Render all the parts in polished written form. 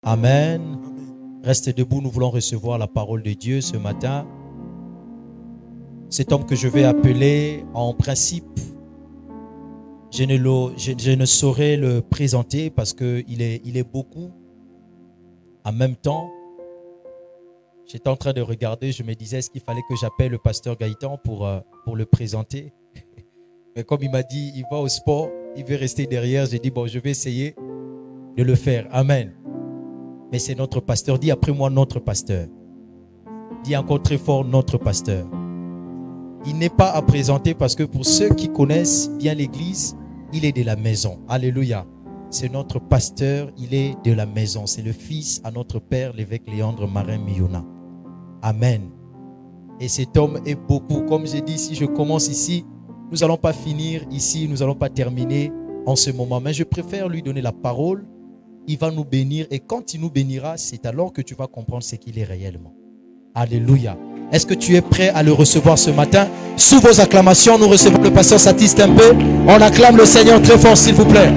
Amen. Restez debout, nous voulons recevoir la parole de Dieu ce matin. Cet homme que je vais appeler, en principe, je ne saurais le présenter parce qu'il est beaucoup. En même temps, j'étais en train de regarder, je me disais, est-ce qu'il fallait que j'appelle le pasteur Gaëtan pour le présenter? Mais comme il m'a dit, il va au sport, il veut rester derrière, j'ai dit, bon, je vais essayer de le faire. Amen. Mais c'est notre pasteur. Dis après moi, notre pasteur. Dis encore très fort, notre pasteur. Il n'est pas à présenter parce que pour ceux qui connaissent bien l'église, il est de la maison. Alléluia. C'est notre pasteur, il est de la maison. C'est le fils à notre père, l'évêque Léandre Marin Miyuna. Amen. Et cet homme est beaucoup. Comme j'ai dit, si je commence ici, nous n'allons pas finir ici, nous n'allons pas terminer en ce moment. Mais je préfère lui donner la parole. Il va nous bénir et quand il nous bénira, c'est alors que tu vas comprendre ce qu'il est réellement. Alléluia. Est-ce que tu es prêt à le recevoir ce matin? Sous vos acclamations, nous recevons le pasteur Satiste un peu. On acclame le Seigneur très fort, s'il vous plaît.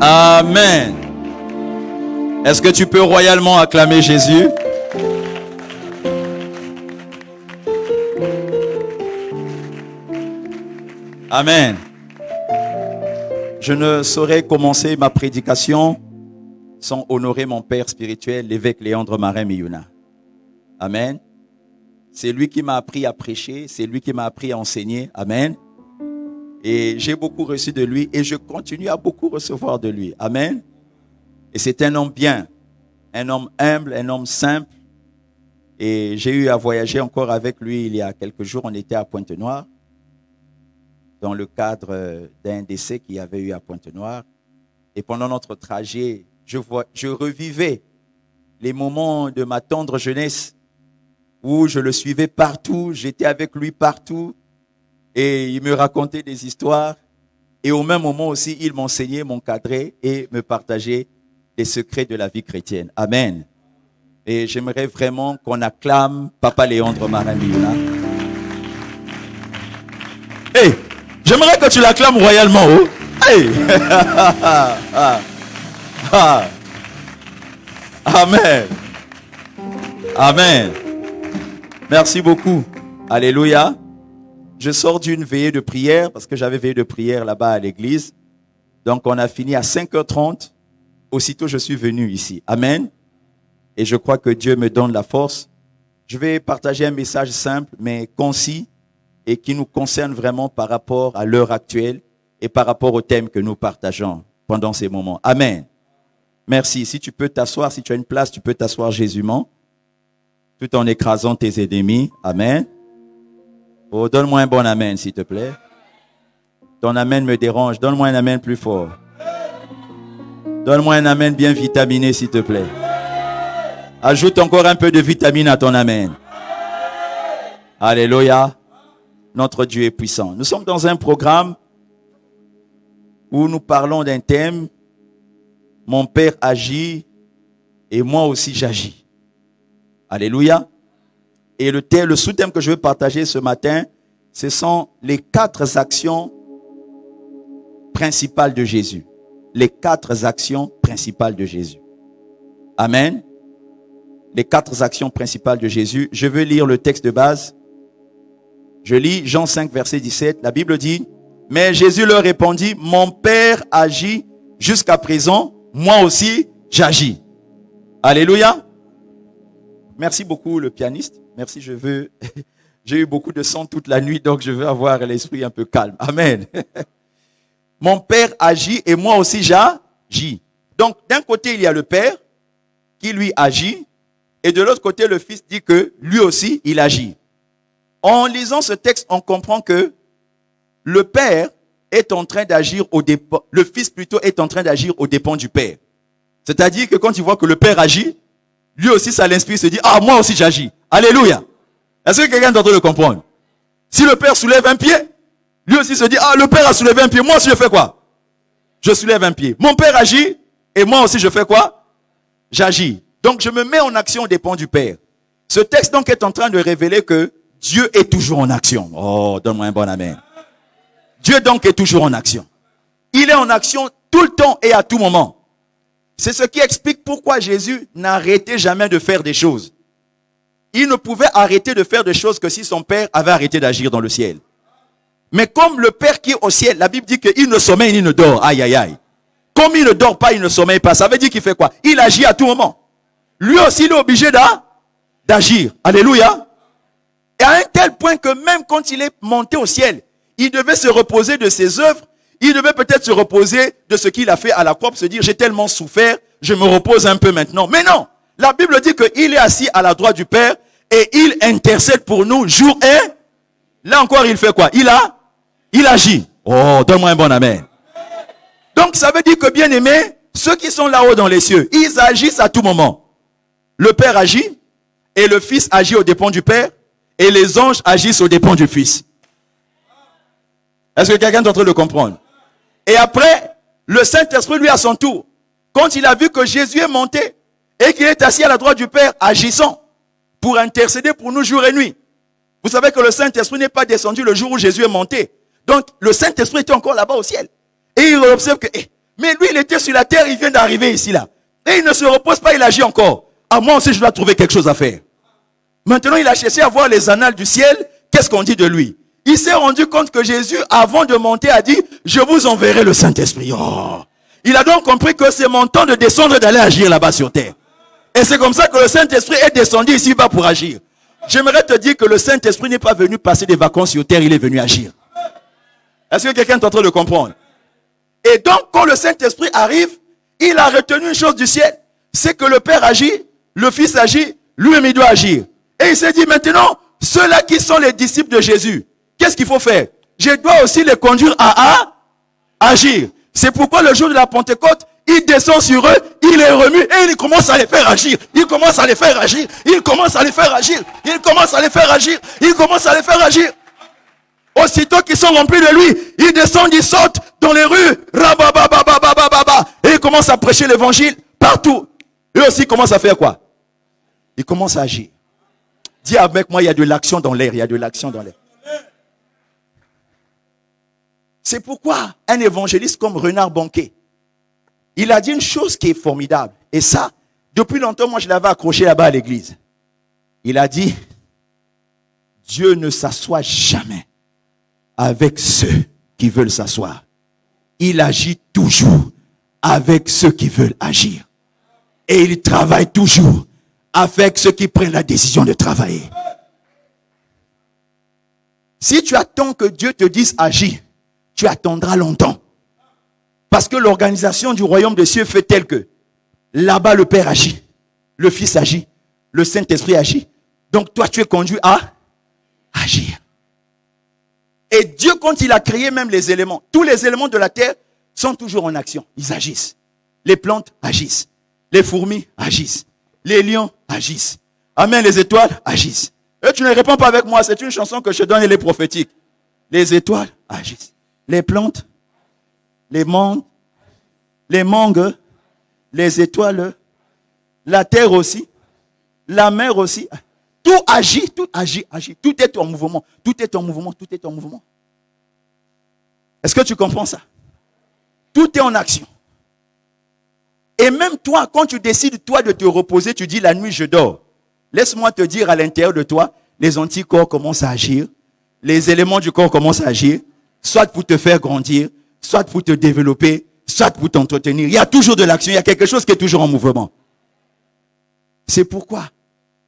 Amen. Est-ce que tu peux royalement acclamer Jésus? Amen. Je ne saurais commencer ma prédication sans honorer mon père spirituel, l'évêque Léandre Marin Miyuna. Amen. C'est lui qui m'a appris à prêcher, c'est lui qui m'a appris à enseigner. Amen. Et j'ai beaucoup reçu de lui et je continue à beaucoup recevoir de lui. Amen. Et c'est un homme bien, un homme humble, un homme simple. Et j'ai eu à voyager encore avec lui il y a quelques jours. On était à Pointe-Noire, dans le cadre d'un décès qu'il y avait eu à Pointe-Noire. Et pendant notre trajet, je revivais les moments de ma tendre jeunesse où je le suivais partout, j'étais avec lui partout et il me racontait des histoires. Et au même moment aussi, il m'enseignait, m'encadrait et me partageait les secrets de la vie chrétienne. Amen. Et j'aimerais vraiment qu'on acclame Papa Léandre Marin Miyuna. Hey! J'aimerais que tu l'acclames royalement. Oh. Hey. Amen. Amen. Merci beaucoup. Alléluia. Je sors d'une veillée de prière parce que j'avais veillé de prière là-bas à l'église. Donc on a fini à 5h30. Aussitôt je suis venu ici. Amen. Et je crois que Dieu me donne la force. Je vais partager un message simple mais concis et qui nous concerne vraiment par rapport à l'heure actuelle et par rapport au thème que nous partageons pendant ces moments. Amen. Merci. Si tu peux t'asseoir, si tu as une place, tu peux t'asseoir Jésus-ment, tout en écrasant tes ennemis. Amen. Oh, donne-moi un bon amen, s'il te plaît. Ton amen me dérange. Donne-moi un amen plus fort. Donne-moi un amen bien vitaminé, s'il te plaît. Ajoute encore un peu de vitamine à ton amen. Alléluia. Notre Dieu est puissant. Nous sommes dans un programme où nous parlons d'un thème. Mon Père agit et moi aussi j'agis. Alléluia. Et le sous-thème que je veux partager ce matin, ce sont les 4 actions principales de Jésus. Les 4 actions principales de Jésus. Amen. Les 4 actions principales de Jésus. Je veux lire le texte de base. Je lis Jean 5, verset 17. La Bible dit, « Mais Jésus leur répondit, « Mon Père agit jusqu'à présent, moi aussi j'agis. » Alléluia. Merci beaucoup le pianiste. Merci, j'ai eu beaucoup de son toute la nuit, donc je veux avoir l'esprit un peu calme. Amen. Mon Père agit et moi aussi j'agis. Donc d'un côté il y a le Père qui lui agit et de l'autre côté le Fils dit que lui aussi il agit. En lisant ce texte, on comprend que le Père est en train d'agir le Fils plutôt est en train d'agir aux dépens du Père. C'est-à-dire que quand il voit que le Père agit, lui aussi ça l'inspire, se dit, ah, moi aussi j'agis. Alléluia. Est-ce que quelqu'un d'entre eux le comprend? Si le Père soulève un pied, lui aussi se dit, ah, le Père a soulevé un pied, moi aussi je fais quoi? Je soulève un pied. Mon Père agit, et moi aussi je fais quoi? J'agis. Donc je me mets en action aux dépens du Père. Ce texte donc est en train de révéler que Dieu est toujours en action. Oh, donne-moi un bon amen. Dieu donc est toujours en action. Il est en action tout le temps et à tout moment. C'est ce qui explique pourquoi Jésus n'arrêtait jamais de faire des choses. Il ne pouvait arrêter de faire des choses que si son Père avait arrêté d'agir dans le ciel. Mais comme le Père qui est au ciel, la Bible dit qu'il ne sommeille ni ne dort. Aïe, aïe, aïe. Comme il ne dort pas, il ne sommeille pas. Ça veut dire qu'il fait quoi? Il agit à tout moment. Lui aussi, il est obligé d'agir. Alléluia. Et à un tel point que même quand il est monté au ciel, il devait se reposer de ses œuvres. Il devait peut-être se reposer de ce qu'il a fait à la croix pour se dire, j'ai tellement souffert, je me repose un peu maintenant. Mais non. La Bible dit qu'il est assis à la droite du Père et il intercède pour nous jour et là encore, il fait quoi? Il agit. Oh, donne-moi un bon amen. Donc, ça veut dire que, bien aimé, ceux qui sont là-haut dans les cieux, ils agissent à tout moment. Le Père agit, et le Fils agit aux dépens du Père, et les anges agissent aux dépens du Fils. Est-ce que quelqu'un est en train de comprendre? Et après, le Saint-Esprit, lui, à son tour, quand il a vu que Jésus est monté, et qu'il est assis à la droite du Père, agissant, pour intercéder pour nous jour et nuit. Vous savez que le Saint-Esprit n'est pas descendu le jour où Jésus est monté. Donc, le Saint-Esprit était encore là-bas au ciel. Et il observe que, mais lui, il était sur la terre, il vient d'arriver ici, là. Et il ne se repose pas, il agit encore. À moi aussi, je dois trouver quelque chose à faire. Maintenant, il a cherché à voir les annales du ciel. Qu'est-ce qu'on dit de lui? Il s'est rendu compte que Jésus, avant de monter, a dit, je vous enverrai le Saint-Esprit. Oh. Il a donc compris que c'est mon temps de descendre et d'aller agir là-bas sur terre. Et c'est comme ça que le Saint-Esprit est descendu ici-bas pour agir. J'aimerais te dire que le Saint-Esprit n'est pas venu passer des vacances sur terre, il est venu agir. Est-ce que quelqu'un est en train de comprendre? Et donc, quand le Saint-Esprit arrive, il a retenu une chose du ciel. C'est que le Père agit, le Fils agit, lui-même il doit agir. Et il s'est dit maintenant, ceux-là qui sont les disciples de Jésus, qu'est-ce qu'il faut faire? Je dois aussi les conduire à agir. C'est pourquoi le jour de la Pentecôte, il descend sur eux, il les remue et il commence à les faire agir. Il commence à les faire agir. Il commence à les faire agir. Il commence à les faire agir. Il commence à les faire agir. Aussitôt qu'ils sont remplis de lui, ils descendent, ils sautent dans les rues. Et ils commencent à prêcher l'évangile partout. Eux aussi, ils commencent à faire quoi? Ils commencent à agir. Dis avec moi, il y a de l'action dans l'air. Il y a de l'action dans l'air. C'est pourquoi un évangéliste comme Renard Banquet, il a dit une chose qui est formidable. Et ça, depuis longtemps, moi je l'avais accroché là-bas à l'église. Il a dit, Dieu ne s'assoit jamais avec ceux qui veulent s'asseoir. Il agit toujours avec ceux qui veulent agir. Et il travaille toujours avec ceux qui prennent la décision de travailler. Si tu attends que Dieu te dise agis, tu attendras longtemps. Parce que l'organisation du royaume des cieux fait telle que là-bas le Père agit, le Fils agit, le Saint-Esprit agit. Donc toi tu es conduit à agir. Et Dieu, quand il a créé même les éléments, tous les éléments de la terre sont toujours en action. Ils agissent. Les plantes agissent. Les fourmis agissent. Les lions agissent. Amen, les étoiles agissent. Et tu ne réponds pas avec moi, c'est une chanson que je donne, elle est prophétique. Les étoiles agissent. Les plantes, les mangues, les étoiles, la terre aussi, la mer aussi. Tout agit. Tout est en mouvement. Tout est en mouvement. Est-ce que tu comprends ça? Tout est en action. Et même toi, quand tu décides toi de te reposer, tu dis la nuit je dors. Laisse-moi te dire à l'intérieur de toi, les anticorps commencent à agir. Les éléments du corps commencent à agir. Soit pour te faire grandir, soit pour te développer, soit pour t'entretenir. Il y a toujours de l'action, il y a quelque chose qui est toujours en mouvement. C'est pourquoi,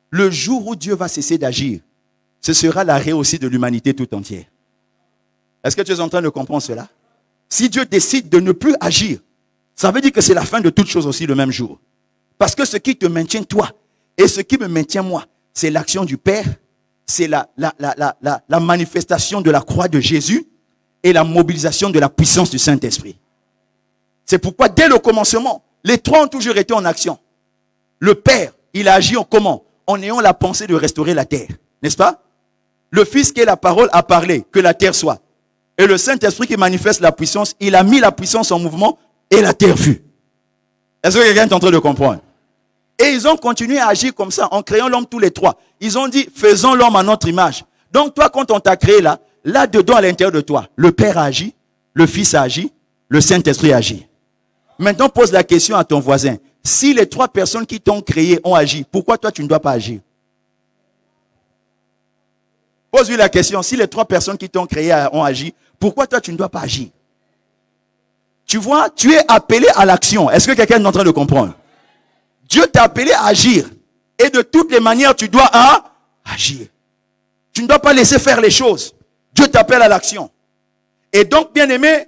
le jour où Dieu va cesser d'agir, ce sera l'arrêt aussi de l'humanité tout entière. Est-ce que tu es en train de comprendre cela? Si Dieu décide de ne plus agir, ça veut dire que c'est la fin de toutes choses aussi le même jour. Parce que ce qui te maintient toi, et ce qui me maintient moi, c'est l'action du Père, c'est la manifestation de la croix de Jésus, et la mobilisation de la puissance du Saint-Esprit. C'est pourquoi dès le commencement, les trois ont toujours été en action. Le Père, il a agi en comment? En ayant la pensée de restaurer la terre. N'est-ce pas? Le Fils qui est la parole a parlé, que la terre soit. Et le Saint-Esprit qui manifeste la puissance, il a mis la puissance en mouvement et la terre fut. Est-ce que quelqu'un est en train de comprendre? Et ils ont continué à agir comme ça, en créant l'homme tous les trois. Ils ont dit, faisons l'homme à notre image. Donc toi, quand on t'a créé là-dedans à l'intérieur de toi, le Père a agi, le Fils a agi, le Saint-Esprit agit. Maintenant, pose la question à ton voisin. Si les 3 personnes qui t'ont créé ont agi, pourquoi toi tu ne dois pas agir? Pose-lui la question. Si les 3 personnes qui t'ont créé ont agi, pourquoi toi tu ne dois pas agir? Tu vois, tu es appelé à l'action. Est-ce que quelqu'un est en train de comprendre? Dieu t'a appelé à agir. Et de toutes les manières, tu dois agir. Tu ne dois pas laisser faire les choses. Dieu t'appelle à l'action. Et donc, bien aimé,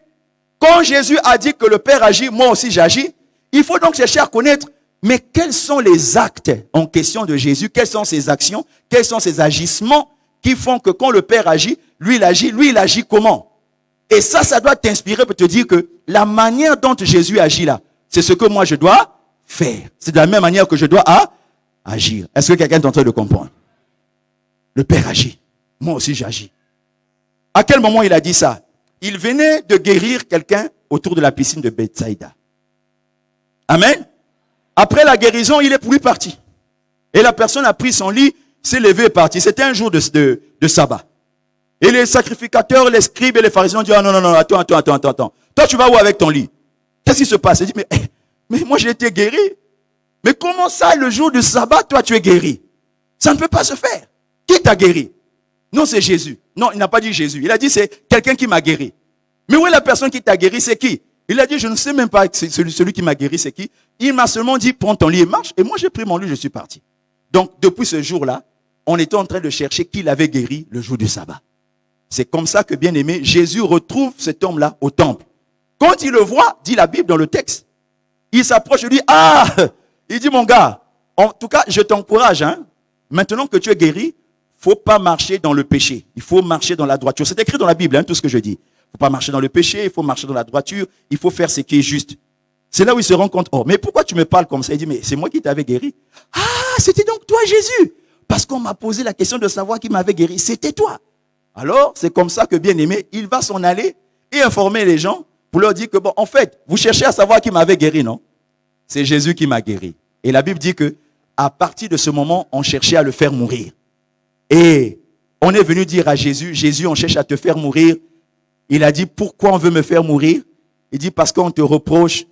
quand Jésus a dit que le Père agit, moi aussi j'agis, il faut donc chercher à connaître, mais quels sont les actes en question de Jésus? Quelles sont ses actions? Quels sont ses agissements qui font que quand le Père agit, lui il agit comment? Et ça doit t'inspirer pour te dire que la manière dont Jésus agit là, c'est ce que moi je dois faire. C'est de la même manière que je dois agir. Est-ce que quelqu'un est en train de comprendre? Le Père agit. Moi aussi j'agis. À quel moment il a dit ça? Il venait de guérir quelqu'un autour de la piscine de Bethsaïda. Amen. Après la guérison, il est pour lui parti. Et la personne a pris son lit, s'est levé et est parti. C'était un jour de sabbat. Et les sacrificateurs, les scribes et les pharisiens ont dit, ah non, attends. Toi, tu vas où avec ton lit? Qu'est-ce qui se passe? Il dit, mais moi j'ai été guéri. Mais comment ça, le jour du sabbat, toi tu es guéri? Ça ne peut pas se faire. Qui t'a guéri? Non, c'est Jésus. Non, il n'a pas dit Jésus. Il a dit, c'est quelqu'un qui m'a guéri. Mais où est la personne qui t'a guéri? C'est qui? Il a dit, je ne sais même pas celui qui m'a guéri, c'est qui? Il m'a seulement dit, prends ton lit et marche. Et moi, j'ai pris mon lit, je suis parti. Donc, depuis ce jour-là, on était en train de chercher qui l'avait guéri le jour du sabbat. C'est comme ça que, bien aimé, Jésus retrouve cet homme-là au temple. Quand il le voit, dit la Bible dans le texte, il s'approche et lui, il dit, mon gars, en tout cas, je t'encourage, maintenant que tu es guéri, faut pas marcher dans le péché. Il faut marcher dans la droiture. C'est écrit dans la Bible, tout ce que je dis. Il faut pas marcher dans le péché, il faut marcher dans la droiture, il faut faire ce qui est juste. C'est là où il se rend compte, mais pourquoi tu me parles comme ça? Il dit, mais c'est moi qui t'avais guéri. C'était donc toi, Jésus. Parce qu'on m'a posé la question de savoir qui m'avait guéri. C'était toi. Alors, c'est comme ça que, bien aimé, il va s'en aller et informer les gens pour leur dire que, en fait, vous cherchez à savoir qui m'avait guéri, non? C'est Jésus qui m'a guéri. Et la Bible dit que, à partir de ce moment, on cherchait à le faire mourir. Et on est venu dire à Jésus, Jésus, on cherche à te faire mourir. Il a dit, pourquoi on veut me faire mourir? Il dit, parce qu'on te reproche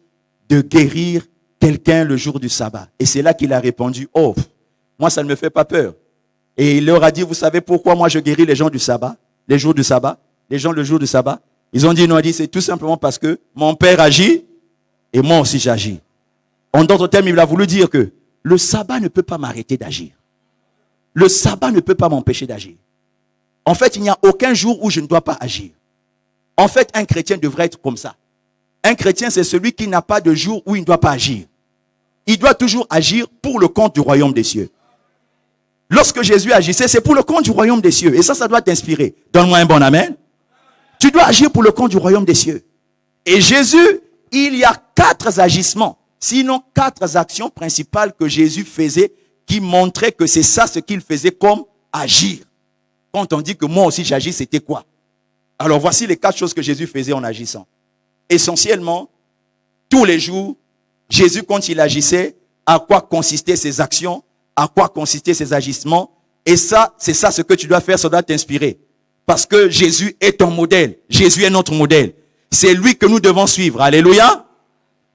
de guérir quelqu'un le jour du sabbat. Et c'est là qu'il a répondu, moi ça ne me fait pas peur. Et il leur a dit, vous savez pourquoi moi je guéris les gens du sabbat, les jours du sabbat, les gens le jour du sabbat? Ils ont dit, non, il dit, c'est tout simplement parce que mon Père agit et moi aussi j'agis. En d'autres termes, il a voulu dire que le sabbat ne peut pas m'arrêter d'agir. Le sabbat ne peut pas m'empêcher d'agir. En fait, il n'y a aucun jour où je ne dois pas agir. En fait, un chrétien devrait être comme ça. Un chrétien, c'est celui qui n'a pas de jour où il ne doit pas agir. Il doit toujours agir pour le compte du royaume des cieux. Lorsque Jésus agissait, c'est pour le compte du royaume des cieux. Et ça doit t'inspirer. Donne-moi un bon amen. Tu dois agir pour le compte du royaume des cieux. Et Jésus, il y a 4 agissements, sinon 4 actions principales que Jésus faisait qui montraient que c'est ça ce qu'il faisait comme agir. Quand on dit que moi aussi j'agis, c'était quoi? Alors voici les 4 choses que Jésus faisait en agissant. Essentiellement, tous les jours, Jésus, quand il agissait, à quoi consistaient ses actions, à quoi consistaient ses agissements. Et ça, c'est ça ce que tu dois faire, ça doit t'inspirer. Parce que Jésus est ton modèle. Jésus est notre modèle. C'est lui que nous devons suivre. Alléluia.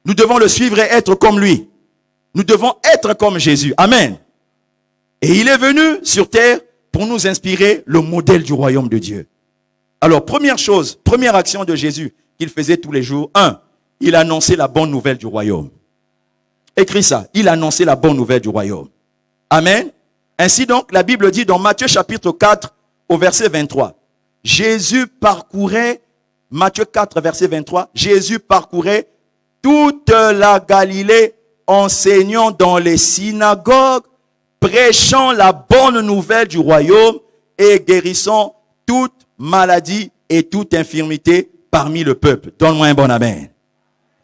Nous devons le suivre et être comme lui. Nous devons être comme Jésus. Amen. Et il est venu sur terre pour nous inspirer le modèle du royaume de Dieu. Alors, première chose, première action de Jésus qu'il faisait tous les jours. 1, il annonçait la bonne nouvelle du royaume. Écris ça. Il annonçait la bonne nouvelle du royaume. Amen. Ainsi donc, la Bible dit dans Matthieu chapitre 4 au verset 23. Jésus parcourait, Matthieu 4 verset 23, Jésus parcourait toute la Galilée enseignant dans les synagogues, prêchant la bonne nouvelle du royaume et guérissant toute maladie et toute infirmité parmi le peuple. Donne-moi un bon amen.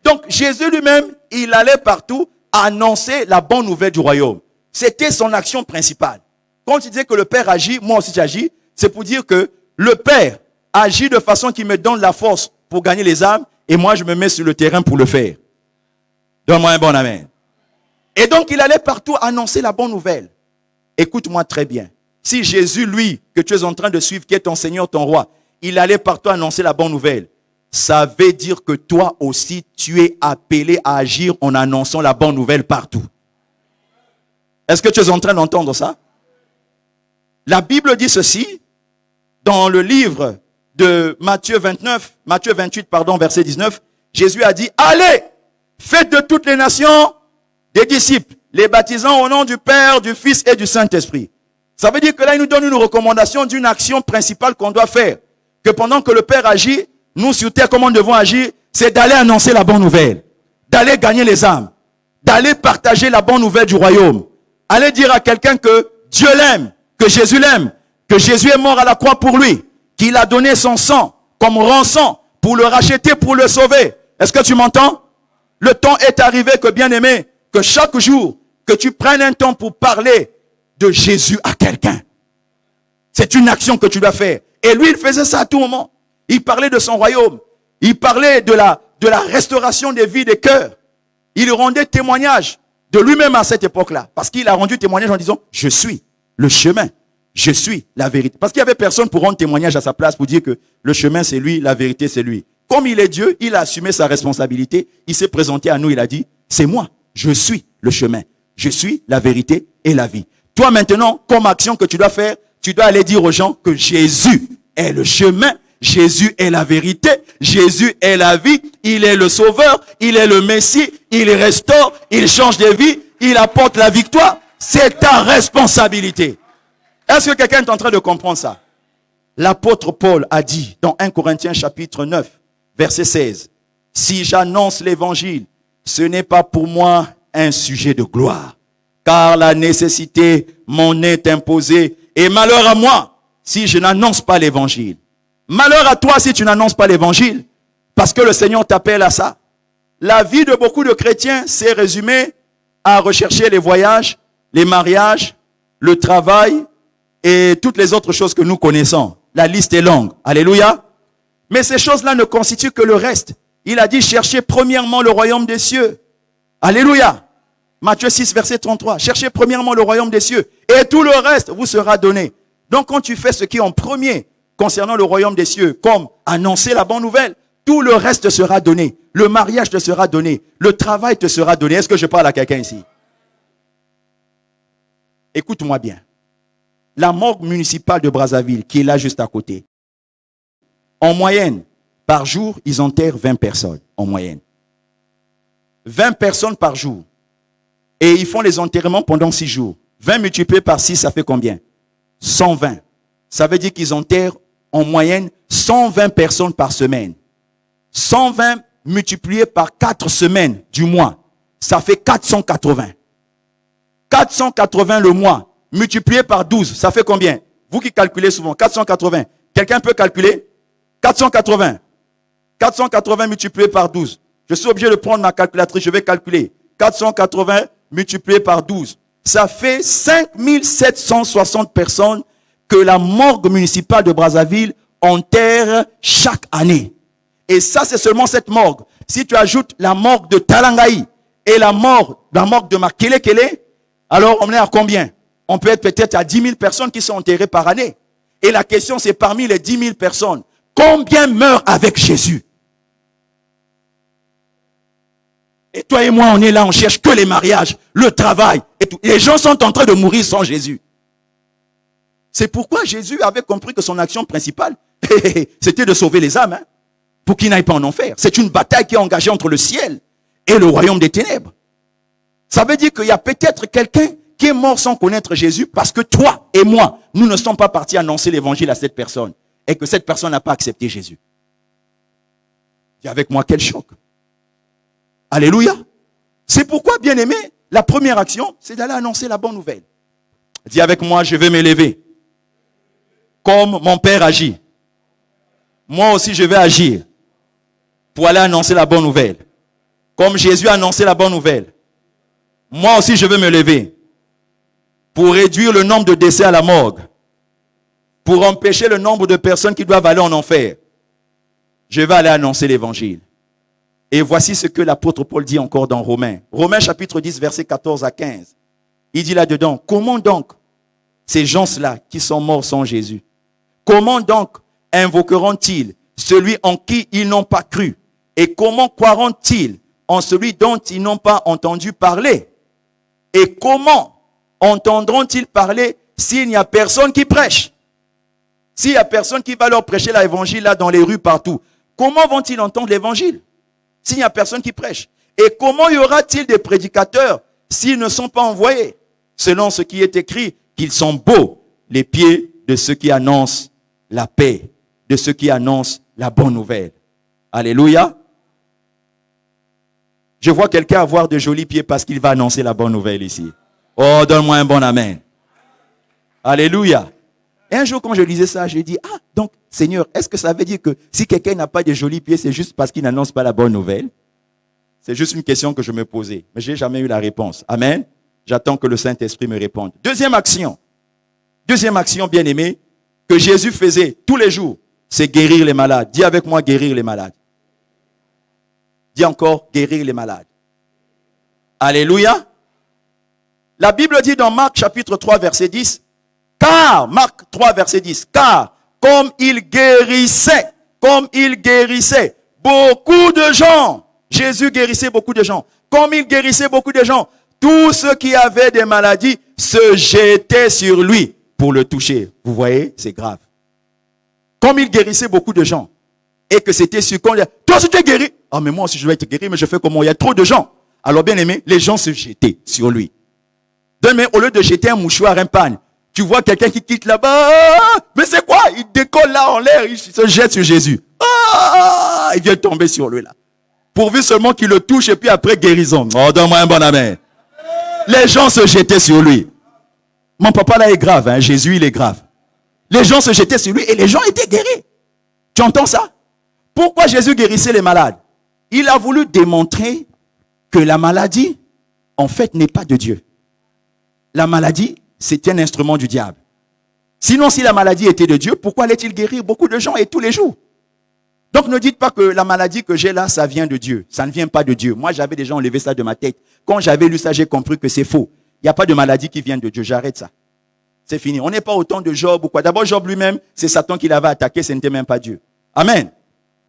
Donc Jésus lui-même, il allait partout annoncer la bonne nouvelle du royaume. C'était son action principale. Quand il disait que le Père agit, moi aussi j'agis, c'est pour dire que le Père agit de façon qui me donne la force pour gagner les âmes et moi je me mets sur le terrain pour le faire. Donne-moi un bon amen. Et donc il allait partout annoncer la bonne nouvelle. Écoute-moi très bien. Si Jésus, lui, que tu es en train de suivre, qui est ton Seigneur, ton roi, il allait partout annoncer la bonne nouvelle. ça veut dire que toi aussi, tu es appelé à agir en annonçant la bonne nouvelle partout. Est-ce que tu es en train d'entendre ça? La Bible dit ceci dans le livre de Matthieu 28, verset 19. Jésus a dit, allez, faites de toutes les nations des disciples, les baptisant au nom du Père, du Fils et du Saint-Esprit. Ça veut dire que là, il nous donne une recommandation d'une action principale qu'on doit faire. Que pendant que le Père agit, nous sur terre, comment nous devons agir? C'est d'aller annoncer la bonne nouvelle, d'aller gagner les âmes, d'aller partager la bonne nouvelle du royaume. Aller dire à quelqu'un que Dieu l'aime, que Jésus l'aime, que Jésus est mort à la croix pour lui, qu'il a donné son sang comme rançon pour le racheter, pour le sauver. Est-ce que tu m'entends? Le temps est arrivé que, bien aimé, que chaque jour, que tu prennes un temps pour parler de Jésus à quelqu'un. C'est une action que tu dois faire. Et lui, il faisait ça à tout moment. Il parlait de son royaume. Il parlait de la restauration des vies, des cœurs. Il rendait témoignage de lui-même à cette époque-là. Parce qu'il a rendu témoignage en disant, je suis le chemin. Je suis la vérité. Parce qu'il n'y avait personne pour rendre témoignage à sa place, pour dire que le chemin c'est lui, la vérité c'est lui. Comme il est Dieu, il a assumé sa responsabilité. Il s'est présenté à nous, il a dit, c'est moi, je suis le chemin. Je suis la vérité et la vie. Toi maintenant, comme action que tu dois faire, tu dois aller dire aux gens que Jésus est le chemin, Jésus est la vérité, Jésus est la vie, il est le sauveur, il est le Messie, il restaure, il change des vies, il apporte la victoire. C'est ta responsabilité. Est-ce que quelqu'un est en train de comprendre ça? L'apôtre Paul a dit dans 1 Corinthiens chapitre 9, verset 16, « Si j'annonce l'évangile, ce n'est pas pour moi un sujet de gloire, car la nécessité m'en est imposée, et malheur à moi si je n'annonce pas l'évangile. » Malheur à toi si tu n'annonces pas l'évangile, parce que le Seigneur t'appelle à ça. La vie de beaucoup de chrétiens s'est résumée à rechercher les voyages, les mariages, le travail et toutes les autres choses que nous connaissons. La liste est longue. Alléluia. Mais ces choses-là ne constituent que le reste. Il a dit, cherchez premièrement le royaume des cieux. Alléluia. Matthieu 6, verset 33. Cherchez premièrement le royaume des cieux et tout le reste vous sera donné. Donc quand tu fais ce qui est en premier concernant le royaume des cieux, comme annoncer la bonne nouvelle, tout le reste te sera donné. Le mariage te sera donné. Le travail te sera donné. Est-ce que je parle à quelqu'un ici? Écoute-moi bien. La morgue municipale de Brazzaville, qui est là juste à côté, en moyenne, par jour, ils enterrent 20 personnes, en moyenne. 20 personnes par jour. Et ils font les enterrements pendant 6 jours. 20 multiplié par 6, ça fait combien? 120. Ça veut dire qu'ils enterrent en moyenne 120 personnes par semaine. 120 multiplié par 4 semaines du mois, ça fait 480. 480 le mois, multiplié par 12, ça fait combien? Vous qui calculez souvent, 480. Quelqu'un peut calculer? 480. 480 multiplié par 12. Je suis obligé de prendre ma calculatrice, je vais calculer. 480 multiplié par 12. Ça fait 5760 personnes que la morgue municipale de Brazzaville enterre chaque année. Et ça, c'est seulement cette morgue. Si tu ajoutes la morgue de Talangaï et la morgue de Makelekele, alors on est à combien? On peut être peut-être à 10 000 personnes qui sont enterrées par année. Et la question, c'est parmi les 10 000 personnes, combien meurent avec Jésus? Et toi et moi, on est là, on cherche que les mariages, le travail et tout. Les gens sont en train de mourir sans Jésus. C'est pourquoi Jésus avait compris que son action principale, c'était de sauver les âmes, pour qu'ils n'aillent pas en enfer. C'est une bataille qui est engagée entre le ciel et le royaume des ténèbres. Ça veut dire qu'il y a peut-être quelqu'un qui est mort sans connaître Jésus parce que toi et moi, nous ne sommes pas partis annoncer l'évangile à cette personne et que cette personne n'a pas accepté Jésus. Dis avec moi, quel choc. Alléluia. C'est pourquoi, bien aimé, la première action, c'est d'aller annoncer la bonne nouvelle. Dis avec moi, je vais m'élever. Comme mon Père agit. Moi aussi, je vais agir pour aller annoncer la bonne nouvelle. Comme Jésus a annoncé la bonne nouvelle. Moi aussi, je vais me lever pour réduire le nombre de décès à la morgue, pour empêcher le nombre de personnes qui doivent aller en enfer. Je vais aller annoncer l'évangile. Et voici ce que l'apôtre Paul dit encore dans Romains. Romains chapitre 10, versets 14 à 15. Il dit là-dedans, comment donc ces gens-là qui sont morts sans Jésus, comment donc invoqueront-ils celui en qui ils n'ont pas cru? Et comment croiront-ils en celui dont ils n'ont pas entendu parler? Et comment entendront-ils parler s'il n'y a personne qui prêche? S'il n'y a personne qui va leur prêcher l'évangile là dans les rues partout, comment vont-ils entendre l'évangile s'il n'y a personne qui prêche? Et comment y aura-t-il des prédicateurs s'ils ne sont pas envoyés? Selon ce qui est écrit, qu'ils sont beaux, les pieds de ceux qui annoncent la paix, de ceux qui annoncent la bonne nouvelle. Alléluia. Je vois quelqu'un avoir de jolis pieds parce qu'il va annoncer la bonne nouvelle ici. Oh, donne-moi un bon amen. Alléluia. Et un jour, quand je lisais ça, j'ai dit, ah, donc, Seigneur, est-ce que ça veut dire que si quelqu'un n'a pas de jolis pieds, c'est juste parce qu'il n'annonce pas la bonne nouvelle? C'est juste une question que je me posais, mais je n'ai jamais eu la réponse. Amen. J'attends que le Saint-Esprit me réponde. Deuxième action, bien aimé, que Jésus faisait tous les jours, c'est guérir les malades. Dis avec moi, guérir les malades. Dis encore, guérir les malades. Alléluia. La Bible dit dans Marc chapitre 3 verset 10, Marc 3 verset 10, car comme il guérissait beaucoup de gens, Jésus guérissait beaucoup de gens, comme il guérissait beaucoup de gens, tous ceux qui avaient des maladies se jetaient sur lui pour le toucher. Vous voyez, c'est grave. Comme il guérissait beaucoup de gens, et que c'était sûr qu'on dit, toi si tu es guéri, ah mais moi aussi je vais être guéri, mais je fais comment? Il y a trop de gens. Alors bien aimé, les gens se jetaient sur lui. Demain, au lieu de jeter un mouchoir, un pagne, tu vois quelqu'un qui quitte là-bas, mais c'est quoi? Il décolle là en l'air, il se jette sur Jésus. Il vient tomber sur lui là. Pourvu seulement qu'il le touche et puis après guérison. Oh, donne-moi un bon amen. Les gens se jetaient sur lui. Mon papa là est grave, hein? Jésus il est grave. Les gens se jetaient sur lui et les gens étaient guéris. Tu entends ça? Pourquoi Jésus guérissait les malades? Il a voulu démontrer que la maladie, en fait, n'est pas de Dieu. La maladie, c'est un instrument du diable. Sinon, si la maladie était de Dieu, pourquoi allait-il guérir beaucoup de gens et tous les jours? Donc ne dites pas que la maladie que j'ai là, ça vient de Dieu. Ça ne vient pas de Dieu. Moi, j'avais déjà enlevé ça de ma tête. Quand j'avais lu ça, j'ai compris que c'est faux. Il n'y a pas de maladie qui vient de Dieu. J'arrête ça. C'est fini. On n'est pas au temps de Job ou quoi. D'abord, Job lui-même, c'est Satan qui l'avait attaqué, ce n'était même pas Dieu. Amen.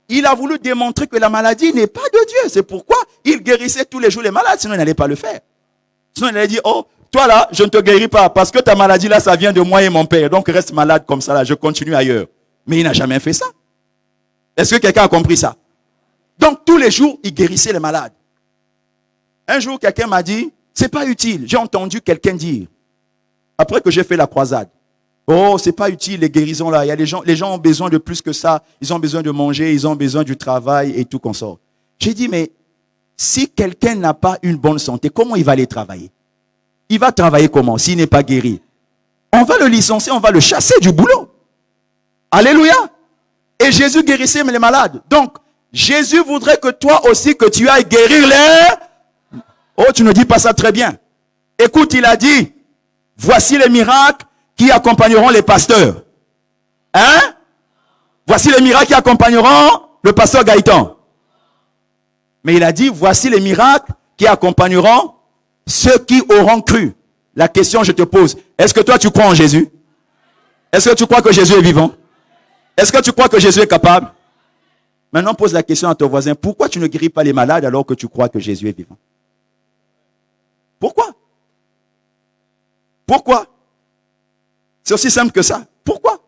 Il a voulu démontrer que la maladie n'est pas de Dieu. C'est pourquoi il guérissait tous les jours les malades. Sinon, il n'allait pas le faire. Sinon, il allait dire, oh, toi là, je ne te guéris pas parce que ta maladie là, ça vient de moi et mon père. Donc, reste malade comme ça là, je continue ailleurs. Mais il n'a jamais fait ça. Est-ce que quelqu'un a compris ça? Donc, tous les jours, il guérissait les malades. Un jour, quelqu'un m'a dit, c'est pas utile. J'ai entendu quelqu'un dire, après que j'ai fait la croisade, oh, c'est pas utile les guérisons là. Il y a les gens ont besoin de plus que ça. Ils ont besoin de manger, ils ont besoin du travail et tout consort. J'ai dit, mais si quelqu'un n'a pas une bonne santé, comment il va aller travailler? Il va travailler comment s'il n'est pas guéri? On va le licencier, on va le chasser du boulot. Alléluia. Et Jésus guérissait les malades. Donc, Jésus voudrait que toi aussi, que tu ailles guérir les... Oh, tu ne dis pas ça très bien. Écoute, il a dit, voici les miracles qui accompagneront les pasteurs. Hein? Voici les miracles qui accompagneront le pasteur Gaëtan. Mais il a dit, voici les miracles qui accompagneront ceux qui auront cru. La question je te pose, est-ce que toi tu crois en Jésus? Est-ce que tu crois que Jésus est vivant? Est-ce que tu crois que Jésus est capable? Maintenant pose la question à ton voisin, pourquoi tu ne guéris pas les malades alors que tu crois que Jésus est vivant? Pourquoi? Pourquoi? C'est aussi simple que ça. Pourquoi?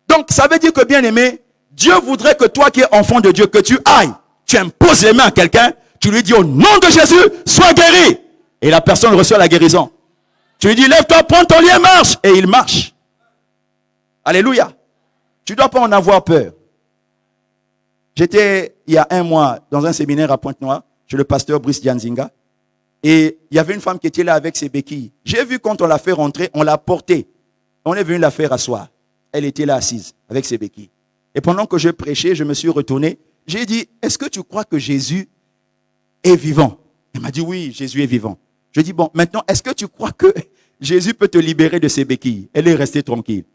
Donc ça veut dire que bien aimé, Dieu voudrait que toi qui es enfant de Dieu, que tu ailles, tu imposes les mains à quelqu'un, tu lui dis au nom de Jésus, sois guéri. Et la personne reçoit la guérison. Tu lui dis, lève-toi, prends ton lit et marche. Et il marche. Alléluia. Tu ne dois pas en avoir peur. J'étais, il y a un mois, dans un séminaire à Pointe-Noire, chez le pasteur Brice Dianzinga. Et il y avait une femme qui était là avec ses béquilles. J'ai vu quand on l'a fait rentrer, on l'a portée. On est venu la faire asseoir. Elle était là assise avec ses béquilles. Et pendant que je prêchais, je me suis retourné. J'ai dit, est-ce que tu crois que Jésus est vivant? Elle m'a dit, oui, Jésus est vivant. Je dis, bon, maintenant, est-ce que tu crois que Jésus peut te libérer de ses béquilles? Elle est restée tranquille.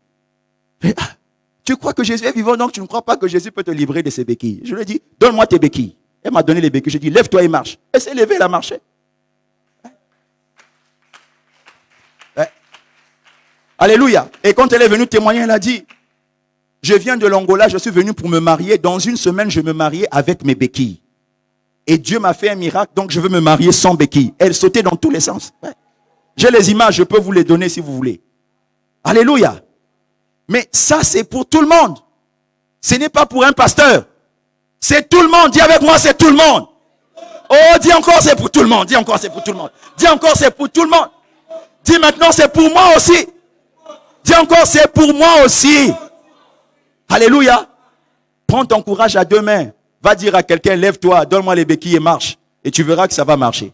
Tu crois que Jésus est vivant, donc tu ne crois pas que Jésus peut te libérer de ses béquilles? Je lui ai dit, donne-moi tes béquilles. Elle m'a donné les béquilles. Je lui ai dit, lève-toi et marche. Elle s'est levée, elle a marché. Alléluia. Et quand elle est venue témoigner, elle a dit, Je viens de l'Angola, je suis venu pour me marier. Dans une semaine, je me mariais avec mes béquilles. Et Dieu m'a fait un miracle, donc je veux me marier sans béquilles. Elle sautait dans tous les sens. Ouais. J'ai les images, je peux vous les donner si vous voulez. Alléluia. Mais ça, c'est pour tout le monde. Ce n'est pas pour un pasteur. C'est tout le monde. Dis avec moi, c'est tout le monde. Oh, dis encore, c'est pour tout le monde. Dis encore, c'est pour tout le monde. Dis encore, c'est pour tout le monde. Dis maintenant, c'est pour moi aussi. Dis encore, c'est pour moi aussi. Alléluia. Prends ton courage à 2 mains. Va dire à quelqu'un, lève-toi, donne-moi les béquilles et marche. Et tu verras que ça va marcher.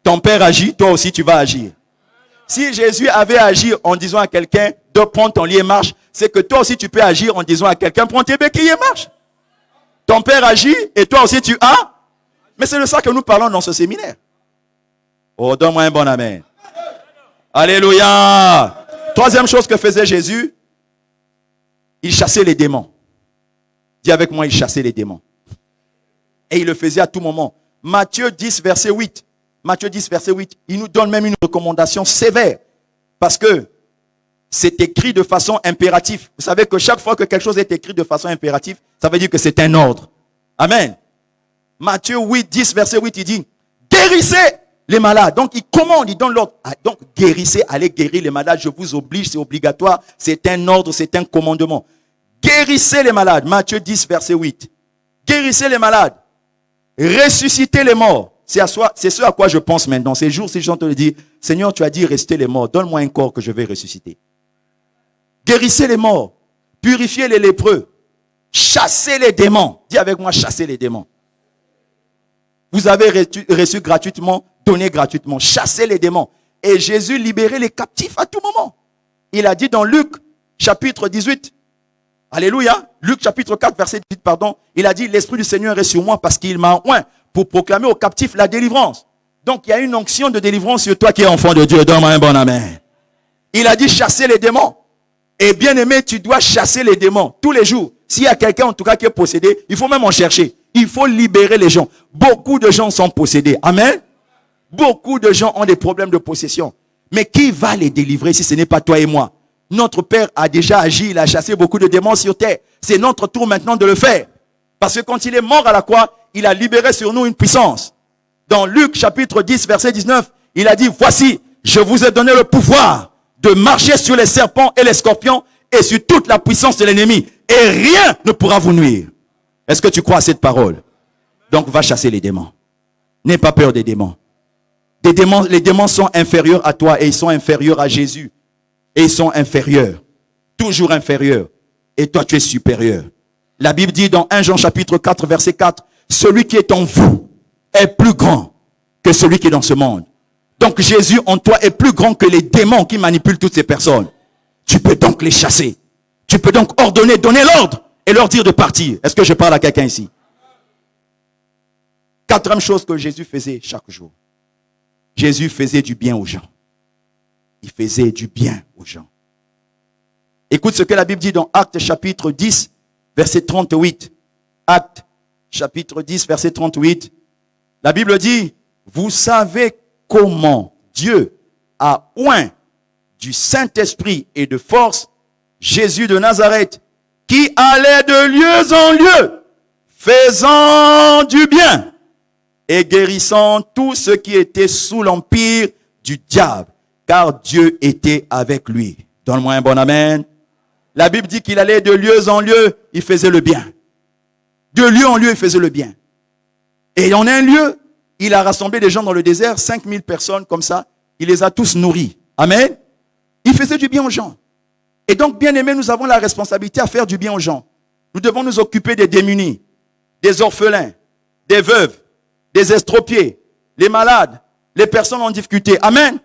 Ton père agit, toi aussi tu vas agir. Si Jésus avait agi en disant à quelqu'un, de prendre ton lit et marche, c'est que toi aussi tu peux agir en disant à quelqu'un, prends tes béquilles et marche. Ton père agit et toi aussi tu as. Mais c'est de ça que nous parlons dans ce séminaire. Oh, donne-moi un bon amen. Alléluia. Troisième chose que faisait Jésus, il chassait les démons. Dis avec moi, il chassait les démons. Et il le faisait à tout moment. Matthieu 10, verset 8. Matthieu 10, verset 8. Il nous donne même une recommandation sévère. Parce que c'est écrit de façon impérative. Vous savez que chaque fois que quelque chose est écrit de façon impérative, ça veut dire que c'est un ordre. Amen. Matthieu 8, 10, verset 8, il dit, guérissez les malades. Donc il commande, il donne l'ordre. Donc guérissez, allez guérir les malades. Je vous oblige, c'est obligatoire. C'est un ordre, c'est un commandement. Guérissez les malades. Matthieu 10, verset 8. Guérissez les malades. Ressuscitez les morts. C'est ce à quoi je pense maintenant. Ces jours, si j'entends dire, Seigneur, tu as dit restez les morts. Donne-moi un corps que je vais ressusciter. Guérissez les morts. Purifiez les lépreux. Chassez les démons. Dis avec moi, chassez les démons. Vous avez reçu gratuitement, donné gratuitement. Chassez les démons. Et Jésus libérait les captifs à tout moment. Il a dit dans Luc, chapitre 18. Alléluia. Luc, chapitre 4, verset 18, pardon. Il a dit, l'Esprit du Seigneur est sur moi parce qu'il m'a oint pour proclamer aux captifs la délivrance. Donc, il y a une onction de délivrance sur toi qui es enfant de Dieu. Donne-moi un bon amen. Il a dit, chasser les démons. Et bien aimé, tu dois chasser les démons tous les jours. S'il y a quelqu'un en tout cas qui est possédé, il faut même en chercher. Il faut libérer les gens. Beaucoup de gens sont possédés. Amen. Beaucoup de gens ont des problèmes de possession. Mais qui va les délivrer si ce n'est pas toi et moi? Notre Père a déjà agi, il a chassé beaucoup de démons sur terre. C'est notre tour maintenant de le faire. Parce que quand il est mort à la croix, il a libéré sur nous une puissance. Dans Luc chapitre 10, verset 19, il a dit, voici, je vous ai donné le pouvoir de marcher sur les serpents et les scorpions et sur toute la puissance de l'ennemi. Et rien ne pourra vous nuire. Est-ce que tu crois à cette parole? Donc va chasser les démons. N'aie pas peur des démons. Les démons sont inférieurs à toi et ils sont inférieurs à Jésus. Et ils sont inférieurs. Toujours inférieurs. Et toi tu es supérieur. La Bible dit dans 1 Jean chapitre 4 verset 4, celui qui est en vous est plus grand que celui qui est dans ce monde. Donc Jésus en toi est plus grand que les démons qui manipulent toutes ces personnes. Tu peux donc les chasser. Tu peux donc ordonner, donner l'ordre et leur dire de partir. Est-ce que je parle à quelqu'un ici? Quatrième chose que Jésus faisait chaque jour. Jésus faisait du bien aux gens. Il faisait du bien aux gens. Écoute ce que la Bible dit dans Actes chapitre 10, verset 38. Actes chapitre 10, verset 38. La Bible dit, vous savez comment Dieu a oint du Saint-Esprit et de force Jésus de Nazareth, qui allait de lieu en lieu, faisant du bien et guérissant tous ceux qui étaient sous l'empire du diable, car Dieu était avec lui. Donne-moi un bon amen. La Bible dit qu'il allait de lieu en lieu, il faisait le bien. De lieu en lieu, il faisait le bien. Et en un lieu, il a rassemblé des gens dans le désert, 5000 personnes comme ça, il les a tous nourris. Amen. Il faisait du bien aux gens. Et donc, bien aimés, nous avons la responsabilité à faire du bien aux gens. Nous devons nous occuper des démunis, des orphelins, des veuves, des estropiés, les malades, les personnes en difficulté. Amen.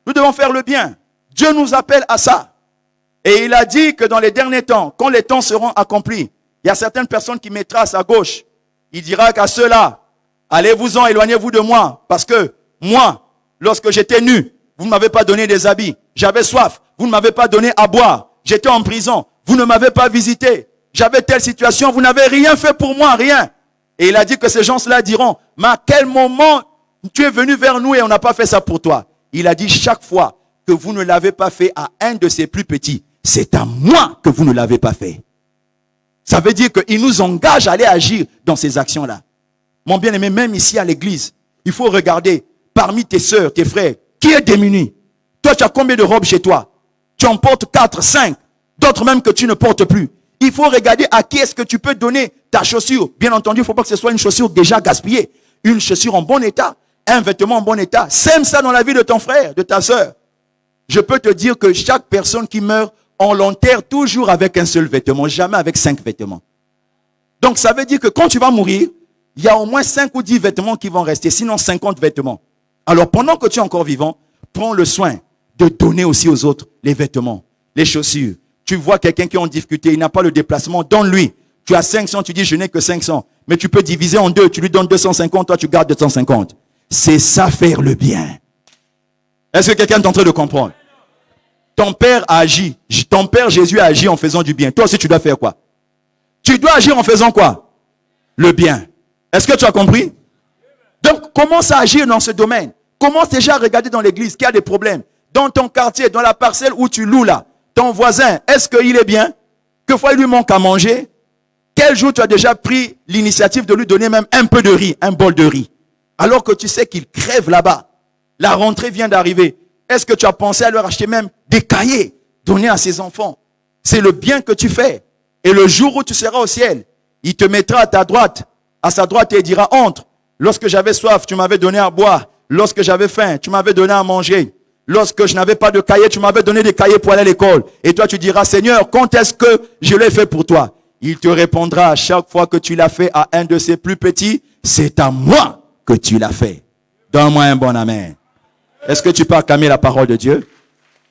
Nous devons faire le bien. Dieu nous appelle à ça. Et il a dit que dans les derniers temps, quand les temps seront accomplis, il y a certaines personnes qui mettra à sa gauche. Il dira qu'à ceux-là, allez-vous-en, éloignez-vous de moi. Parce que moi, lorsque j'étais nu, vous ne m'avez pas donné des habits. J'avais soif, vous ne m'avez pas donné à boire. J'étais en prison, vous ne m'avez pas visité. J'avais telle situation, vous n'avez rien fait pour moi, rien. Et il a dit que ces gens-là diront, mais à quel moment tu es venu vers nous et on n'a pas fait ça pour toi? Il a dit, chaque fois que vous ne l'avez pas fait à un de ses plus petits, c'est à moi que vous ne l'avez pas fait. Ça veut dire qu'il nous engage à aller agir dans ces actions-là. Mon bien-aimé, même ici à l'église, il faut regarder parmi tes sœurs, tes frères, qui est démuni. Toi, tu as combien de robes chez toi? Tu en portes 4, 5, d'autres même que tu ne portes plus. Il faut regarder à qui est-ce que tu peux donner ta chaussure. Bien entendu, il ne faut pas que ce soit une chaussure déjà gaspillée. Une chaussure en bon état, un vêtement en bon état. Sème ça dans la vie de ton frère, de ta sœur. Je peux te dire que chaque personne qui meurt, on l'enterre toujours avec un seul vêtement, jamais avec 5 vêtements. Donc ça veut dire que quand tu vas mourir, il y a au moins 5 ou 10 vêtements qui vont rester, sinon 50 vêtements. Alors pendant que tu es encore vivant, prends le soin de donner aussi aux autres les vêtements, les chaussures. Tu vois quelqu'un qui est en difficulté, il n'a pas le déplacement, donne-lui. Tu as 500, tu dis je n'ai que 500. Mais tu peux diviser en deux, tu lui donnes 250, toi tu gardes 250. C'est ça faire le bien. Est-ce que quelqu'un est en train de comprendre? Ton père a agi. Ton père Jésus a agi en faisant du bien. Toi aussi, tu dois faire quoi? Tu dois agir en faisant quoi? Le bien. Est-ce que tu as compris? Donc, commence à agir dans ce domaine. Commence déjà à regarder dans l'église qu'il y a des problèmes. Dans ton quartier, dans la parcelle où tu loues là. Ton voisin, est-ce qu'il est bien? Quelquefois, il lui manque à manger. Quel jour tu as déjà pris l'initiative de lui donner même un peu de riz, un bol de riz? Alors que tu sais qu'il crève là-bas. La rentrée vient d'arriver. Est-ce que tu as pensé à leur acheter même des cahiers, donner à ses enfants? C'est le bien que tu fais. Et le jour où tu seras au ciel, il te mettra à ta droite, à sa droite, et il dira, entre. Lorsque j'avais soif, tu m'avais donné à boire. Lorsque j'avais faim, tu m'avais donné à manger. Lorsque je n'avais pas de cahiers, tu m'avais donné des cahiers pour aller à l'école. Et toi, tu diras, Seigneur, quand est-ce que je l'ai fait pour toi? Il te répondra à chaque fois que tu l'as fait à un de ses plus petits, c'est à moi que tu l'as fait. Donne-moi un bon amen. Est-ce que tu peux acclamer la parole de Dieu?